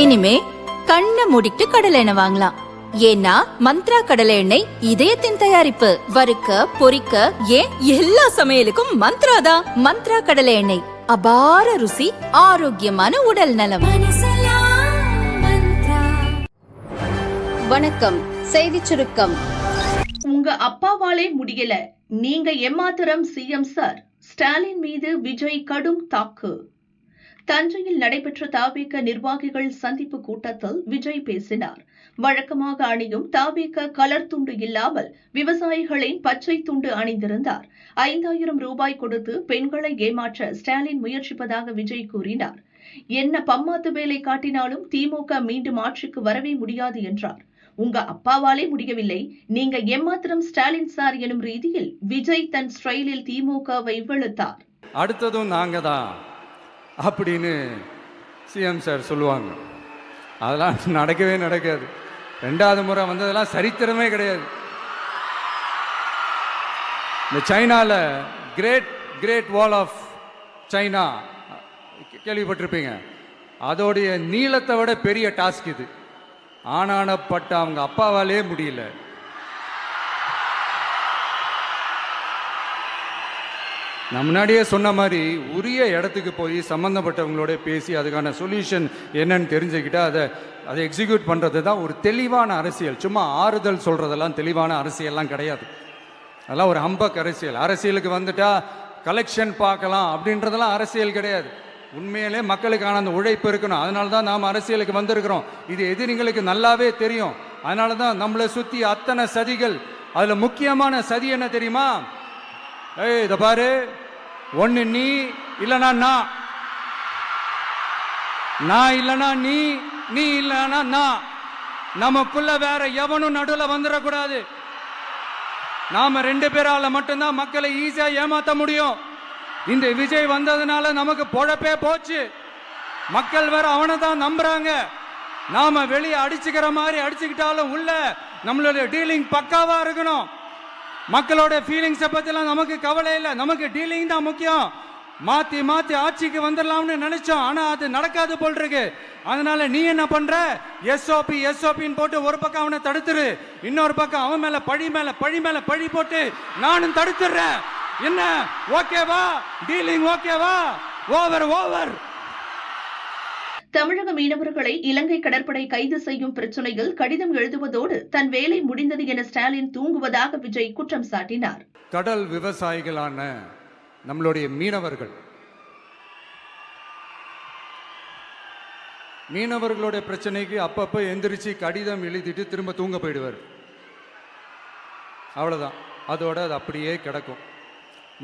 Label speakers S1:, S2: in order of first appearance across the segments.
S1: இனிமே கண்ணை மூடிட்டு கடலை எண்ணெய் வாங்கலாம். ஏன்னா மந்த்ரா கடலை எண்ணெய் இதயத்தின் தயாரிப்பு. வறுக்க பொரிக்க ஏன் எல்லா சமையலுக்கும் மந்த்ரா தான். மந்த்ரா கடலை எண்ணெய், அபார ருசி, ஆரோக்கியமான உடல் நலம்.
S2: வணக்கம். செய்தி சுருக்கம்.
S3: உங்க அப்பாவாலே முடியல, நீங்க எம்மாத்திரம் சிஎம் சார். ஸ்டாலின் மீது விஜய் கடும் தாக்கு. தஞ்சையில் நடைபெற்ற தாவேக நிர்வாகிகள் சந்திப்பு கூட்டத்தில் விஜய் பேசினார். வழக்கமாக அணியும் தாவேக கலர் துண்டு இல்லாமல் விவசாயிகளின் பச்சை துண்டு அணிந்திருந்தார். 5000 ரூபாய் கொடுத்து பெண்களை ஏமாற்ற ஸ்டாலின் முயற்சிப்பதாக விஜய் கூறினார். என்ன பம்மாத்து வேலை காட்டினாலும் திமுக மீண்டும் ஆட்சிக்கு வரவே முடியாது என்றார். உங்க அப்பாவாலே முடியவில்லை, நீங்க எம்மாத்திரம் ஸ்டாலின் சார் எனும் ரீதியில் விஜய் தன் ஸ்டைலில் திமுகவை வெளுத்தார்.
S4: அடுத்ததும் நாங்க தான் அப்படின்னு சிஎம் சார் சொல்லுவாங்க. அதெல்லாம் நடக்கவே நடக்காது. 2வது முறை வந்ததெல்லாம் சரித்திரமே கிடையாது. இந்த சைனால கிரேட் வால் ஆஃப் சைனா கேள்விப்பட்டிருப்பீங்க. அதோடைய நீளத்தை விட பெரிய டாஸ்க் இது. ஆனானப்பட்ட அவங்க அப்பாவாலே முடியல. நான் முன்னாடியே சொன்ன மாதிரி உரிய இடத்துக்கு போய் சம்மந்தப்பட்டவங்களோட பேசி அதுக்கான சொல்யூஷன் என்னன்னு தெரிஞ்சுக்கிட்டா அதை எக்ஸிக்யூட் பண்ணுறது தான் ஒரு தெளிவான அரசியல். சும்மா ஆறுதல் சொல்கிறதெல்லாம் தெளிவான அரசியல்லாம் கிடையாது. அதெல்லாம் ஒரு ஹம்பக் அரசியல். அரசியலுக்கு வந்துட்டா கலெக்ஷன் பார்க்கலாம் அப்படின்றதெல்லாம் அரசியல் கிடையாது. உண்மையிலே மக்களுக்கான அந்த உழைப்பு இருக்கணும். அதனால தான் நாம் அரசியலுக்கு வந்திருக்கிறோம். இது எதிரிங்களுக்கு நல்லாவே தெரியும். அதனால தான் நம்மளை சுற்றி அத்தனை சதிகள். அதில் முக்கியமான சதி என்ன தெரியுமா? இத பாரு, ஒன்னு நீ இல்லனா நான் இல்லனா நீ இல்லனா நான். நமக்குள்ள வேற எவனும் நடுவுல வந்துடக்கூடாது. நாம 2 பேரால மட்டும்தான் மக்களை ஈஸியா ஏமாத்த முடியும். இந்த விஜய் வந்ததுனால நமக்கு பொழப்பே போச்சு. மக்கள் வேற அவனை தான் நம்புறாங்க. நாம வெளியே அடிச்சுக்கிற மாதிரி அடிச்சுக்கிட்டாலும் உள்ள நம்மளுடைய டீலிங் பக்காவா இருக்கணும். மக்களோட ஃபீலிங்ஸை பற்றிலாம் நமக்கு கவலை இல்லை. நமக்கு டீலிங் தான் முக்கியம். மாற்றி ஆட்சிக்கு வந்துடலாம்னு நினைச்சோம். ஆனால் அது நடக்காது போல் இருக்கு. அதனால நீ என்ன பண்ற? எஸ்ஓபின்னு போட்டு ஒரு பக்கம் அவனை தடுத்துரு, இன்னொரு பக்கம் அவன் மேல பழி போட்டு நானும் தடுத்துடுறேன். என்ன ஓகேவா? டீலிங் ஓகேவா? ஓவர்.
S3: தமிழக மீனவர்களை இலங்கை கடற்படை கைது செய்யும் பிரச்சனையில் கடிதம் எழுதுவதோடு தன் வேலை முடிந்தது என ஸ்டாலின் தூங்குவதாக விஜய் குற்றம் சாட்டினார்.
S4: கடல் விவசாயிகளான நம்மளுடைய மீனவர்களுடைய பிரச்சனைக்கு அப்பப்போ எந்திரிச்சு கடிதம் எழுதிட்டு திரும்ப தூங்க போயிடுவார். அவ்வளோதான். அதோட அது அப்படியே கிடக்கும்.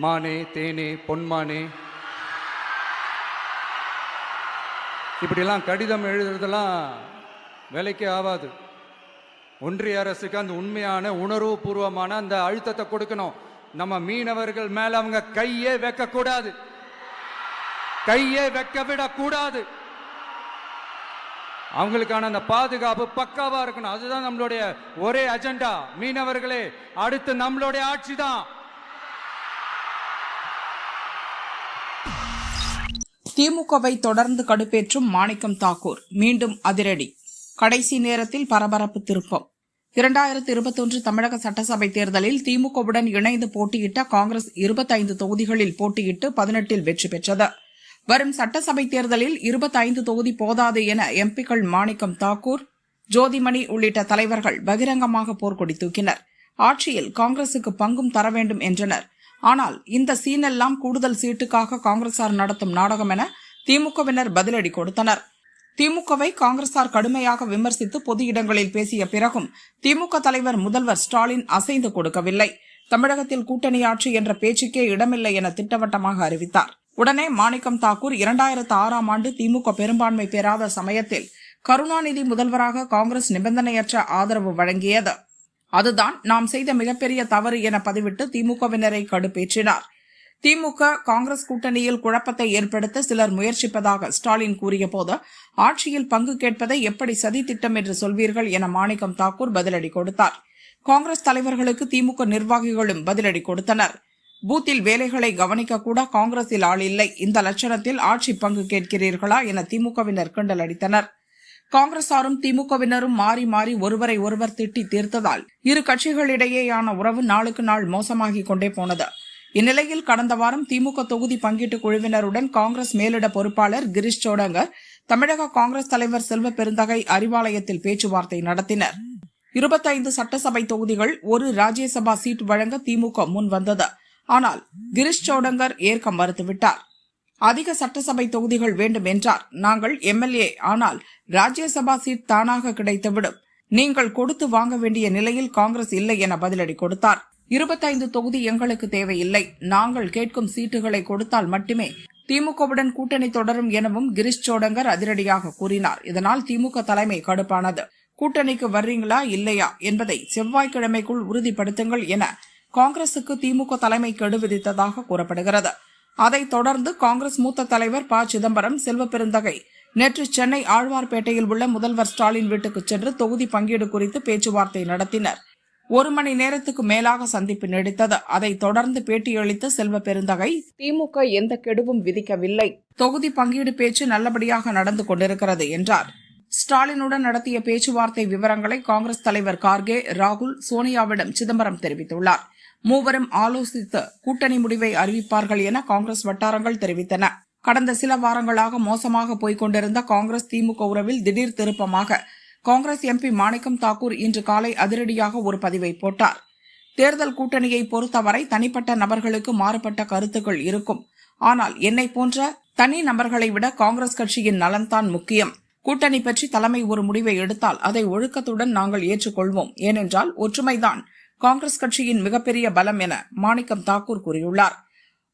S4: மானே தேனே பொன்மானே இப்படிலாம் கடிதம் எழுதுறதெல்லாம் வேலைக்கே ஆகாது. ஒன்றிய அரசுக்கு அந்த உண்மையான உணர்வு பூர்வமான அந்த அழுத்தத்தை கொடுக்கணும். நம்ம மீனவர்கள் மேல அவங்க கையே வைக்கக்கூடாது, கையே வைக்க விடக்கூடாது. அவங்களுக்கான அந்த பாதுகாப்பு பக்காவா இருக்கணும். அதுதான் நம்மளுடைய ஒரே அஜெண்டா. மீனவர்களே, அடுத்து நம்மளுடைய ஆட்சி தான்.
S5: திமுகவை தொடர்ந்து கடுப்பேற்றும் மாணிக்கம் தாக்கூர் மீண்டும் அதிரடி. கடைசி நேரத்தில் பரபரப்பு திருப்பம். 2021 தமிழக சட்டசபை தேர்தலில் திமுகவுடன் இணைந்து போட்டியிட்ட காங்கிரஸ் 25 தொகுதிகளில் போட்டியிட்டு 18இல் வெற்றி பெற்றது. வரும் சட்டசபை தேர்தலில் 25 தொகுதி போதாது என எம்பிக்கள் மாணிக்கம் தாக்கூர், ஜோதிமணி உள்ளிட்ட தலைவர்கள் பகிரங்கமாக போர்க்கொடி தூக்கினர். ஆட்சியில் காங்கிரசுக்கு பங்கும் தர வேண்டும் என்றனர். ஆனால் இந்த சீனெல்லாம் கூடுதல் சீட்டுக்காக காங்கிரசார் நடத்தும் நாடகம் என திமுகவினர் பதிலடி கொடுத்தனர். திமுகவை காங்கிரசார் கடுமையாக விமர்சித்து பொது இடங்களில் பேசிய பிறகும் திமுக தலைவர் முதல்வர் ஸ்டாலின் அசைந்து கொடுக்கவில்லை. தமிழகத்தில் கூட்டணி ஆட்சி என்ற பேச்சுக்கே இடமில்லை என திட்டவட்டமாக அறிவித்தார். உடனே மாணிக்கம் தாக்கூர் 2006ஆம் ஆண்டு திமுக பெரும்பான்மை பெறாத சமயத்தில் கருணாநிதி முதல்வராக காங்கிரஸ் நிபந்தனையற்ற ஆதரவு வழங்கியது. அதுதான் நாம் செய்த மிகப்பெரிய தவறு என பதிவிட்டு திமுகவினரை கடுப்பேற்றினார். திமுக காங்கிரஸ் கூட்டணியில் குழப்பத்தை ஏற்படுத்த சிலர் முயற்சிப்பதாக ஸ்டாலின் கூறிய போது, ஆட்சியில் பங்கு கேட்பதை எப்படி சதி திட்டம் என்று சொல்வீர்கள் என மாணிக்கம் தாக்கூர் பதிலடி கொடுத்தார். காங்கிரஸ் தலைவர்களுக்கு திமுக நிர்வாகிகளும் பதிலடி கொடுத்தனர். பூத்தில் வேலைகளை கவனிக்க கூட காங்கிரஸில் ஆள் இல்லை, இந்த லட்சணத்தில் ஆட்சி பங்கு கேட்கிறீர்களா என திமுகவினர் கிண்டல் அடித்தனர். காங்கிரசாரும் திமுகவினரும் மாறி மாறி ஒருவரை ஒருவர் திட்டி தீர்த்ததால் இரு கட்சிகளிடையேயான உறவு நாளுக்கு நாள் மோசமாகிக் கொண்டே போனது. இந்நிலையில் கடந்த வாரம் திமுக தொகுதி பங்கீட்டு குழுவினருடன் காங்கிரஸ் மேலிட பொறுப்பாளர் கிரீஷ் சோடங்கர், தமிழக காங்கிரஸ் தலைவர் செல்வ பெருந்தகை அறிவாலயத்தில் பேச்சுவார்த்தை நடத்தினர். 25 சட்டசபை தொகுதிகள், ஒரு ராஜ்யசபா சீட் வழங்க திமுக முன் வந்தது. ஆனால் கிரீஷ் சோடங்கர் ஏற்க மறுத்துவிட்டார். அதிக சட்டசபை தொகுதிகள் வேண்டும் என்றார். நாங்கள் எம்எல்ஏ, ஆனால் ராஜ்யசபா சீட் தானாக கிடைத்துவிடும். நீங்கள் கொடுத்து வாங்க வேண்டிய நிலையில் காங்கிரஸ் இல்லை என பதிலடி கொடுத்தார். 25 தொகுதி எங்களுக்கு தேவையில்லை, நாங்கள் கேட்கும் சீட்டுகளை கொடுத்தால் மட்டுமே திமுகவுடன் கூட்டணி தொடரும் எனவும் கிரீஷ் சோடங்கர் அதிரடியாக கூறினார். இதனால் திமுக தலைமை கடுப்பானது. கூட்டணிக்கு வர்றீங்களா இல்லையா என்பதை செவ்வாய்க்கிழமைக்குள் உறுதிப்படுத்துங்கள் என காங்கிரசுக்கு திமுக தலைமை கெடு விதித்ததாக கூறப்படுகிறது. அதைத் தொடர்ந்து காங்கிரஸ் மூத்த தலைவர் ப. சிதம்பரம், செல்வ பெருந்தகை நேற்று சென்னை ஆழ்வார்பேட்டையில் உள்ள முதல்வர் ஸ்டாலின் வீட்டுக்கு சென்று தொகுதி பங்கீடு குறித்து பேச்சுவார்த்தை நடத்தினர். 1 மணி நேரத்துக்கு மேலாக சந்திப்பு நீடித்தது. அதைத் தொடர்ந்து பேட்டியளித்த செல்வ பெருந்தகை, திமுக எந்த கெடுவும் விதிக்கவில்லை, தொகுதி பங்கீடு பேச்சு நல்லபடியாக நடந்து கொண்டிருக்கிறது என்றார். ஸ்டாலினுடன் நடத்திய பேச்சுவார்த்தை விவரங்களை காங்கிரஸ் தலைவர் கார்கே, ராகுல், சோனியாவிடம் சிதம்பரம் தெரிவித்துள்ளார். மூவரும் ஆலோசித்து கூட்டணி முடிவை அறிவிப்பார்கள் என காங்கிரஸ் வட்டாரங்கள் தெரிவித்தன. கடந்த சில வாரங்களாக மோசமாக போய்க் கொண்டிருந்த காங்கிரஸ் திமுக உறவில் திடீர் திருப்பமாக காங்கிரஸ் எம்பி மாணிக்கம் தாக்கூர் இன்று காலை அதிரடியாக ஒரு பதிவை போட்டார். தேர்தல் கூட்டணியை பொறுத்தவரை தனிப்பட்ட நபர்களுக்கு மாறுபட்ட கருத்துக்கள் இருக்கும். ஆனால் என்னை போன்ற தனி நபர்களை விட காங்கிரஸ் கட்சியின் நலன்தான் முக்கியம். கூட்டணி பற்றி தலைமை ஒரு முடிவை எடுத்தால் அதை ஒழுக்கத்துடன் நாங்கள் ஏற்றுக்கொள்வோம். ஏனென்றால் ஒற்றுமைதான் காங்கிரஸ் கட்சியின் மிகப்பெரிய பலம் என மாணிக்கம் தாக்கூர் கூறியுள்ளார்.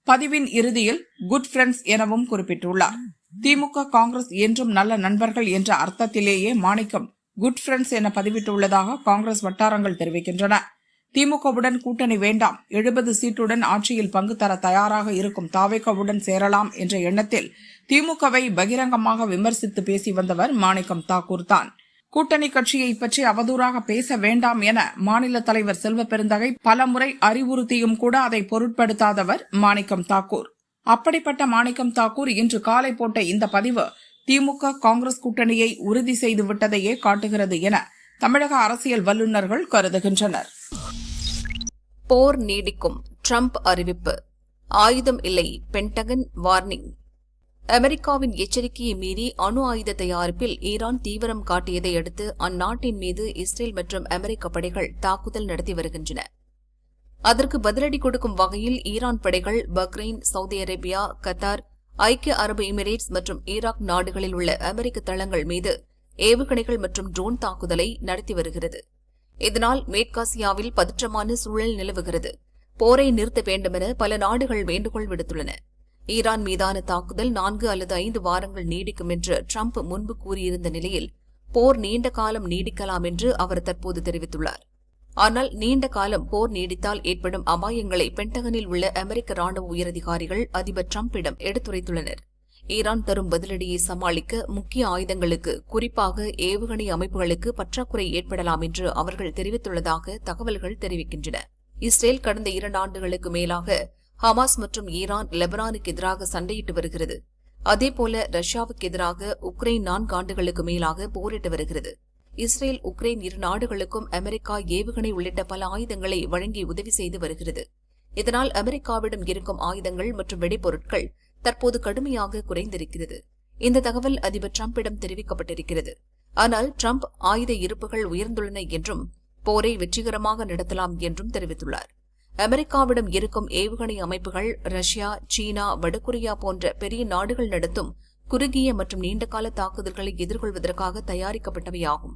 S5: பதிவின் இறுதியில் குட் ஃபிரெண்ட்ஸ் எனவும் குறிப்பிட்டுள்ளார். திமுக காங்கிரஸ் என்றும் நல்ல நண்பர்கள் என்ற அர்த்தத்திலேயே மாணிக்கம் குட் ஃபிரெண்ட்ஸ் என பதிவிட்டுள்ளதாக காங்கிரஸ் வட்டாரங்கள் தெரிவிக்கின்றன. திமுகவுடன் கூட்டணி வேண்டாம், 70 சீட்டுடன் ஆட்சியில் பங்கு தர தயாராக இருக்கும் தாவேகாவுடன் சேரலாம் என்ற எண்ணத்தில் திமுகவை பகிரங்கமாக விமர்சித்து பேசி வந்தவர் மாணிக்கம் தாக்கூர் தான். கூட்டணி கட்சியை பற்றி அவதூறாக பேச வேண்டாம் என மாநில தலைவர் செல்வ பெருந்தகை பலமுறை அறிவுறுத்தியும் கூட அதை பொருட்படுத்தாதவர் மாணிக்கம் தாக்கூர். அப்படிப்பட்ட மாணிக்கம் தாக்கூர் இன்று காலை போட்ட இந்த பதிவு திமுக காங்கிரஸ் கூட்டணியை உறுதி செய்து விட்டதையே காட்டுகிறது என தமிழக அரசியல் வல்லுநர்கள் கருதுகின்றனர்.
S6: போர் நீடிக்கும், ட்ரம்ப் அறிவிப்பு. ஆயுதம் இல்லை, பென்டகன் வார்னிங். அமெரிக்காவின் எச்சரிக்கையை மீறி அணு ஆயுத தயாரிப்பில் ஈரான் தீவிரம் காட்டியதை அடுத்து அந்நாட்டின் மீது இஸ்ரேல் மற்றும் அமெரிக்க படைகள் தாக்குதல் நடத்தி வருகின்றன. அதற்கு பதிலடி கொடுக்கும் வகையில் ஈரான் படைகள் பக்ரைன், சவுதி அரேபியா, கத்தார், ஐக்கிய அரபு எமிரேட்ஸ் மற்றும் ஈராக் நாடுகளில் உள்ள அமெரிக்க தளங்கள் மீது ஏவுகணைகள் மற்றும் ட்ரோன் தாக்குதலை நடத்தி வருகிறது. இதனால் மேற்காசியாவில் பதற்றமான சூழல் நிலவுகிறது. போரை நிறுத்த வேண்டுமென பல நாடுகள் வேண்டுகோள் விடுத்துள்ளன. ஈரான் மீதான தாக்குதல் 4 அல்லது 5 வாரங்கள் நீடிக்கும் என்று ட்ரம்ப் முன்பு கூறியிருந்த நிலையில் போர் நீண்ட காலம் நீடிக்கலாம் என்று அவர் தற்போது தெரிவித்துள்ளார். ஆனால் நீண்ட காலம் போர் நீடித்தால் ஏற்படும் அபாயங்களை பென்டகனில் உள்ள அமெரிக்க ராணுவ உயரதிகாரிகள் அதிபர் டிரம்பிடம் எடுத்துரைத்துள்ளனர். ஈரான் தரும் பதிலடியை சமாளிக்க முக்கிய ஆயுதங்களுக்கு, குறிப்பாக ஏவுகணை அமைப்புகளுக்கு பற்றாக்குறை ஏற்படலாம் என்று அவர்கள் தெரிவித்துள்ளதாக தகவல்கள் தெரிவிக்கின்றன. இஸ்ரேல் கடந்த 2 ஆண்டுகளுக்கு மேலாக ஹமாஸ் மற்றும் ஈரான் லெபனானுக்கு எதிராக சண்டையிட்டு வருகிறது. அதேபோல ரஷ்யாவுக்கு எதிராக உக்ரைன் 4 ஆண்டுகளுக்கு மேலாக போரிட்டு வருகிறது. இஸ்ரேல், உக்ரைன் 2 நாடுகளுக்கும் அமெரிக்கா ஏவுகணை உள்ளிட்ட பல ஆயுதங்களை வழங்கி உதவி செய்து வருகிறது. இதனால் அமெரிக்காவிடம் இருக்கும் ஆயுதங்கள் மற்றும் வெடிபொருட்கள் தற்போது கடுமையாக குறைந்திருக்கிறது. இந்த தகவல் அதிபர் டிரம்பிடம் தெரிவிக்கப்பட்டிருக்கிறது. ஆனால் டிரம்ப் ஆயுத இருப்புகள் உயர்ந்துள்ளன என்றும் போரை வெற்றிகரமாக நடத்தலாம் என்றும் தெரிவித்துள்ளார். அமெரிக்காவிடம் இருக்கும் ஏவுகணை அமைப்புகள் ரஷ்யா, சீனா, வடகொரியா போன்ற பெரிய நாடுகள் நடத்தும் குறுகிய மற்றும் நீண்டகால தாக்குதல்களை எதிர்கொள்வதற்காக தயாரிக்கப்பட்டவையாகும்.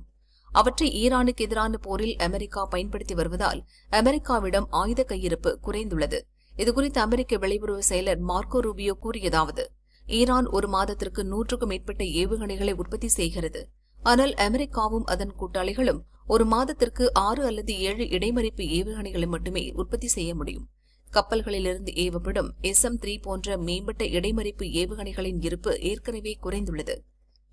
S6: அவற்றை ஈரானுக்கு எதிரான போரில் அமெரிக்கா பயன்படுத்தி வருவதால் அமெரிக்காவிடம் ஆயுத கையிருப்பு குறைந்துள்ளது. இதுகுறித்து அமெரிக்க வெளியுறவு செயலர் மார்க்கோ ரூபியோ கூறியதாவது: ஈரான் ஒரு மாதத்திற்கு 100க்கும் மேற்பட்ட ஏவுகணைகளை உற்பத்தி செய்கிறது. ஆனால் அமெரிக்காவும் அதன் கூட்டாளிகளும் ஒரு மாதத்திற்கு 6 அல்லது 7 இடைமறிப்பு ஏவுகணைகளை மட்டுமே உற்பத்தி செய்ய முடியும். கப்பல்களிலிருந்து ஏவப்படும் SM-3 போன்ற மேம்பட்ட இடைமறிப்பு ஏவுகணைகளின் இருப்பு ஏற்கனவே குறைந்துள்ளது.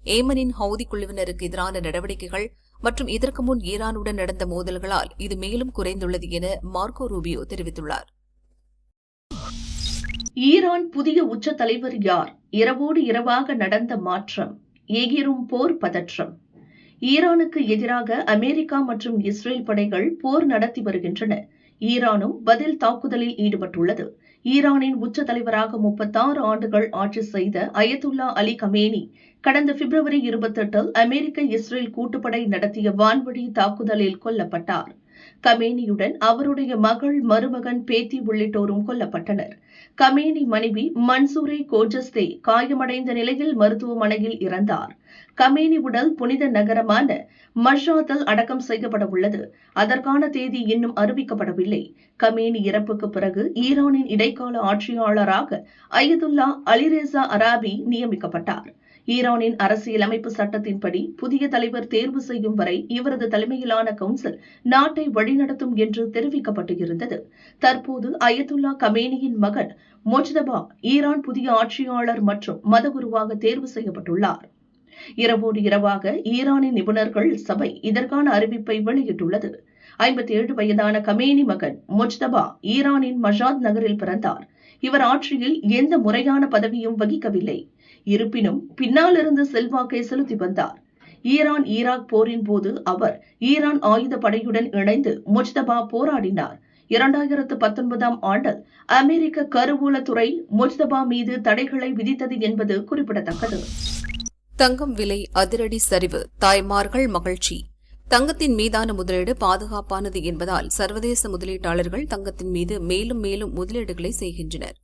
S6: ஏமனின் ஹவுதி குழுவினருக்கு எதிரான நடவடிக்கைகள் மற்றும் இதற்கு முன் ஈரானுடன் நடந்த மோதல்களால் இது மேலும் குறைந்துள்ளது என மார்க்கோ ரூபியோ தெரிவித்துள்ளார்.
S3: ஈரான் புதிய உச்ச தலைவர் யார்? இரவோடு இரவாக நடந்த மாற்றம், எகிரும் போர் பதற்றம். ஈரானுக்கு எதிராக அமெரிக்கா மற்றும் இஸ்ரேல் படைகள் போர் நடத்தி வருகின்றன. ஈரானும் பதில் தாக்குதலில் ஈடுபட்டுள்ளது. ஈரானின் உச்ச தலைவராக 36 ஆண்டுகள் ஆட்சி செய்த அயதுல்லா அலி கமேனி கடந்த பிப்ரவரி 28 அமெரிக்க இஸ்ரேல் கூட்டுப்படை நடத்திய வான்வழி தாக்குதலில் கொல்லப்பட்டார். கமேனியுடன் அவருடைய மகள், மருமகன், பேத்தி உள்ளிட்டோரும் கொல்லப்பட்டனர். கமேனி மனைவி மன்சூரே கோஜஸ்தே காயமடைந்த நிலையில் மருத்துவமனையில் இறந்தார். கமேனி உடல் புனித நகரமான மஷ்ஹாதில் அடக்கம் செய்யப்பட உள்ளது. அதற்கான தேதி இன்னும் அறிவிக்கப்படவில்லை. கமேனி இறப்புக்கு பிறகு ஈரானின் இடைக்கால ஆட்சியாளராக அயதுல்லா அலிரேசா அராபி நியமிக்கப்பட்டார். ஈரானின் அரசியலமைப்பு சட்டத்தின்படி புதிய தலைவர் தேர்வு செய்யும் வரை இவரது தலைமையிலான கவுன்சில் நாட்டை வழிநடத்தும் என்று தெரிவிக்கப்பட்டு இருந்தது. தற்போது அயதுல்லா கமேனியின் மகன் மொஜ்தபா ஈரான் புதிய ஆட்சியாளர் மற்றும் மதகுருவாக தேர்வு செய்யப்பட்டுள்ளார். இரவோடு இரவாக ஈரானின் நிபுணர்கள் சபை இதற்கான அறிவிப்பை வெளியிட்டுள்ளது. 57 வயதான கமேனி மகன் மொஜ்தபா ஈரானின் மஷாத் நகரில் பிறந்தார். இவர் ஆட்சியில் எந்த முறையான பதவியும் வகிக்கவில்லை. இருப்பினும் பின்னாலிருந்து செல்வாக்கை செலுத்தி வந்தார். ஈரான் ஈராக் போரின் போது அவர் ஈரான் ஆயுத படையுடன் இணைந்து மொஜ்தபா போராடினார். 2019 ஆண்டில் அமெரிக்க கருவூலத்துறை மொஜ்தபா மீது தடைகளை விதித்தது என்பது குறிப்பிடத்தக்கது.
S6: தங்கம் விலை அதிரடி சரிவு, தாய்மார்கள் மகிழ்ச்சி. தங்கத்தின் மீதான முதலீடு பாதுகாப்பானது என்பதால் சர்வதேச முதலீட்டாளர்கள் தங்கத்தின் மீது மேலும் மேலும் முதலீடுகளை செய்கின்றனர்.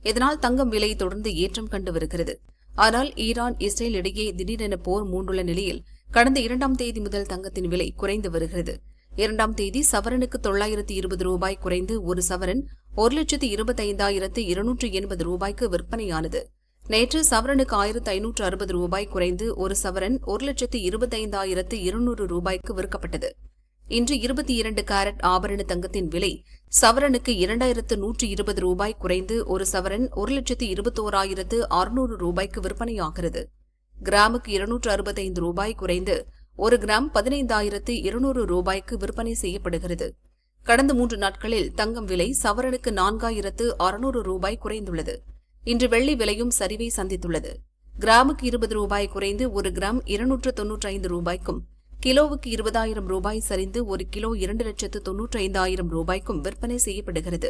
S6: இதனால் தங்கம் விலை தொடர்ந்து ஏற்றம் கண்டு வருகிறது. ஆனால் ஈரான் இஸ்ரேல் இடையே திடீரென போர் மூண்டுள்ள நிலையில் கடந்த 2ஆம் தேதி முதல் தங்கத்தின் விலை குறைந்து வருகிறது. 2ஆம் தேதி சவரனுக்கு 920 ரூபாய் குறைந்து ஒரு சவரன் 1,25,280 ரூபாய்க்கு விற்பனையானது. நேற்று சவரனுக்கு 1,560 ரூபாய் குறைந்து ஒரு சவரன் 1,25,200 ரூபாய்க்கு விற்கப்பட்டது. இன்று 22 கேரட் ஆபரண தங்கத்தின் விலை சவரனுக்கு 2,120 ரூபாய் குறைந்து ஒரு சவரன் 1,21,600 ரூபாய்க்கு விற்பனையாகிறது. கிராமுக்கு 265 ரூபாய் குறைந்து ஒரு கிராம் 15,200 ரூபாய்க்கு விற்பனை செய்யப்படுகிறது. கடந்த 3 நாட்களில் தங்கம் விலை சவரனுக்கு 4,600 ரூபாய் குறைந்துள்ளது. இன்று வெள்ளி விலையும் சரிவை சந்தித்துள்ளது. கிராமுக்கு 20 ரூபாய் குறைந்து ஒரு கிராம் 295 ரூபாய்க்கும், கிலோவுக்கு 20,000 ரூபாய் சரிந்து ஒரு கிலோ 2,95,000 ரூபாய்க்கும் விற்பனை செய்யப்படுகிறது.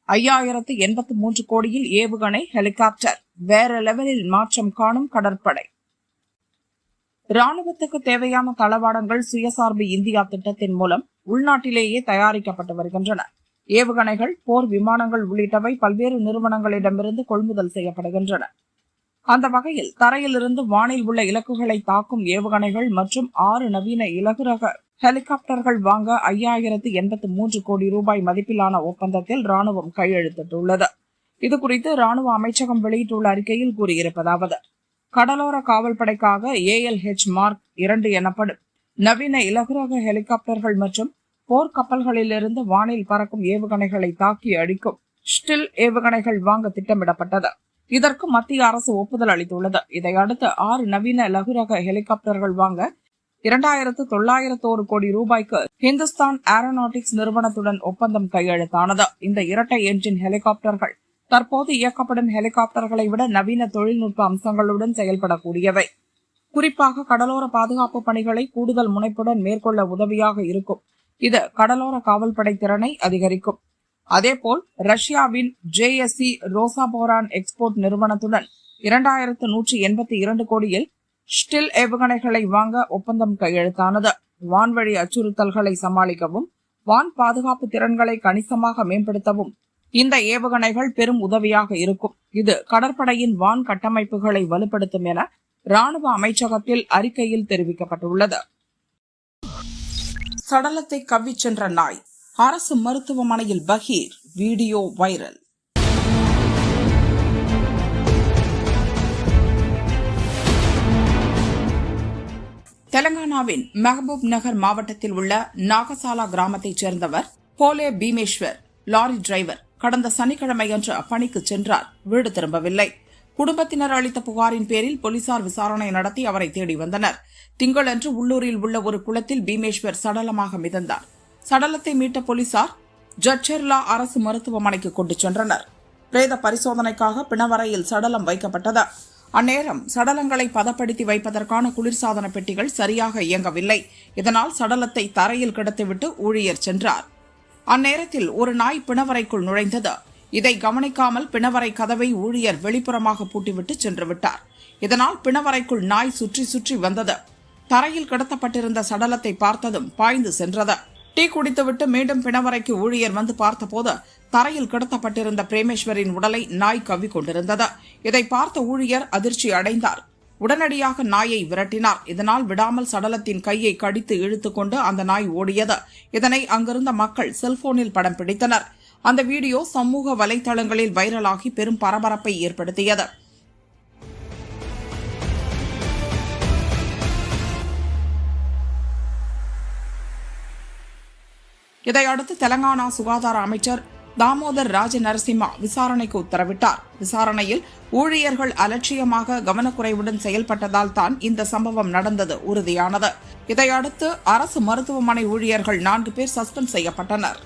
S5: 5,083 கோடியில் ஏவுகணை, ஹெலிகாப்டர், வேற லெவலில் மாற்றம் காணும் கடற்படை. ராணுவத்துக்கு தேவையான தளவாடங்கள் சுயசார்பு இந்தியா திட்டத்தின் மூலம் உள்நாட்டிலேயே தயாரிக்கப்பட்டு வருகின்றன. ஏவுகணைகள், போர் விமானங்கள் உள்ளிட்டவை பல்வேறு நிறுவனங்களிடமிருந்து கொள்முதல் செய்யப்படுகின்றன. அந்த வகையில் தரையிலிருந்து வானில் உள்ள இலக்குகளை தாக்கும் ஏவுகணைகள் மற்றும் 6 நவீன இலகுரக ஹெலிகாப்டர்கள் வாங்க 5,083 கோடி ரூபாய் மதிப்பிலான ஒப்பந்தத்தில் ராணுவம் கையெழுத்திட்டுள்ளது. இதுகுறித்து ராணுவ அமைச்சகம் வெளியிட்டுள்ள அறிக்கையில் கூறியிருப்பதாவது: கடலோர காவல்படைக்காக ALH Mark 2 எனப்படும் நவீன இலகுரக ஹெலிகாப்டர்கள் மற்றும் போர்க்கப்பல்களிலிருந்து வானில் பறக்கும் ஏவுகணைகளை தாக்கி அடிக்கும் ஸ்டில் ஏவுகணைகள் வாங்க திட்டமிடப்பட்டது. இதற்கு மத்திய அரசு ஒப்புதல் அளித்துள்ளது. இதையடுத்து 6 நவீன லகுரக ஹெலிகாப்டர்கள் வாங்க 2,901 கோடி ரூபாய்க்கு ஹிந்துஸ்தான் ஏரோநாட்டிக்ஸ் நிறுவனத்துடன் ஒப்பந்தம் கையெழுத்தானது. இந்த இரட்டை என்ஜின் ஹெலிகாப்டர்கள் தற்போது இயக்கப்படும் ஹெலிகாப்டர்களை விட நவீன தொழில்நுட்ப அம்சங்களுடன் செயல்படக்கூடியவை. குறிப்பாக கடலோர பாதுகாப்பு பணிகளை கூடுதல் முனைப்புடன் மேற்கொள்ள உதவியாக இருக்கும். இது கடலோர காவல்படை திறனை அதிகரிக்கும். அதேபோல் ரஷ்யாவின் JSC ரோசாபோரான் எக்ஸ்போர்ட் நிறுவனத்துடன் 2,182 கோடியில் ஸ்டில் ஏவுகணைகளை வாங்க ஒப்பந்தம் கையெழுத்தானது. வான்வழி அச்சுறுத்தல்களை சமாளிக்கவும் வான் பாதுகாப்பு திறன்களை கணிசமாக மேம்படுத்தவும் இந்த ஏவுகணைகள் பெரும் உதவியாக இருக்கும். இது கடற்படையின் வான் கட்டமைப்புகளை வலுப்படுத்தும் என ராணுவ அமைச்சகத்தில் அறிக்கையில் தெரிவிக்கப்பட்டுள்ளது. சடலத்தை கவ்விச் சென்ற நாய், அரசு மருத்துவமனையில் பகீர், வீடியோ வைரல். தெலங்கானாவின் மெஹபூப் நகர் மாவட்டத்தில் உள்ள நாகசாலா கிராமத்தைச் சேர்ந்தவர் போலே பீமேஸ்வர், லாரி டிரைவர். கடந்த சனிக்கிழமையன்று பணிக்கு சென்றார். வீடு திரும்பவில்லை. குடும்பத்தினர் அளித்த புகாரின் பேரில் போலீசார் விசாரணை நடத்தி அவரை தேடி வந்தனர். திங்களன்று உள்ளூரில் உள்ள ஒரு குளத்தில் பீமேஸ்வர் சடலமாக மிதந்தார். சடலத்தை மீட்ட போலீசார் ஜட்செர்லா அரசு மருத்துவமனைக்கு கொண்டு சென்றனர். பிரேத பரிசோதனைக்காக பிணவரையில் சடலம் வைக்கப்பட்டது. அந்நேரம் சடலங்களை பதப்படுத்தி வைப்பதற்கான குளிர்சாதன பெட்டிகள் சரியாக இயங்கவில்லை. இதனால் சடலத்தை தரையில் கிடத்திவிட்டு ஊழியர் சென்றார். அந்நேரத்தில் ஒரு நாய் பிணவரைக்குள் நுழைந்தது. இதை கவனிக்காமல் பிணவரை கதவை ஊழியர் வெளிப்புறமாக பூட்டிவிட்டு சென்று விட்டார். இதனால் பிணவரைக்குள் நாய் சுற்றி சுற்றி வந்தது. தரையில் கிடத்தப்பட்டிருந்த சடலத்தை பார்த்ததும் பாய்ந்து சென்றது. டீ குடித்துவிட்டு மீண்டும் பிணவரைக்கு ஊழியர் வந்து பார்த்தபோது தரையில் கிடத்தப்பட்டிருந்த பிரேமேஸ்வரின் உடலை நாய் கவ்விக் கொண்டிருந்தது. இதை பார்த்த ஊழியர் அதிர்ச்சி அடைந்தார். உடனடியாக நாயை விரட்டினார். இதனால் விடாமல் சடலத்தின் கையை கடித்து இழுத்துக் கொண்டு அந்த நாய் ஓடியது. இதனை அங்கிருந்த மக்கள் செல்போனில் படம் பிடித்தனர். அந்த வீடியோ சமூக வலைதளங்களில் வைரலாகி பெரும் பரபரப்பை ஏற்படுத்தியது. இதையடுத்து தெலங்கானா சுகாதார அமைச்சர் தாமோதர் ராஜ நரசிம்மா விசாரணைக்கு உத்தரவிட்டார். விசாரணையில் ஊழியர்கள் அலட்சியமாக கவனக்குறைவுடன் செயல்பட்டதால் தான் இந்த சம்பவம் நடந்தது உறுதியானது. இதையடுத்து அரசு மருத்துவமனை ஊழியர்கள் 4 பேர் சஸ்பெண்ட் செய்யப்பட்டனர்.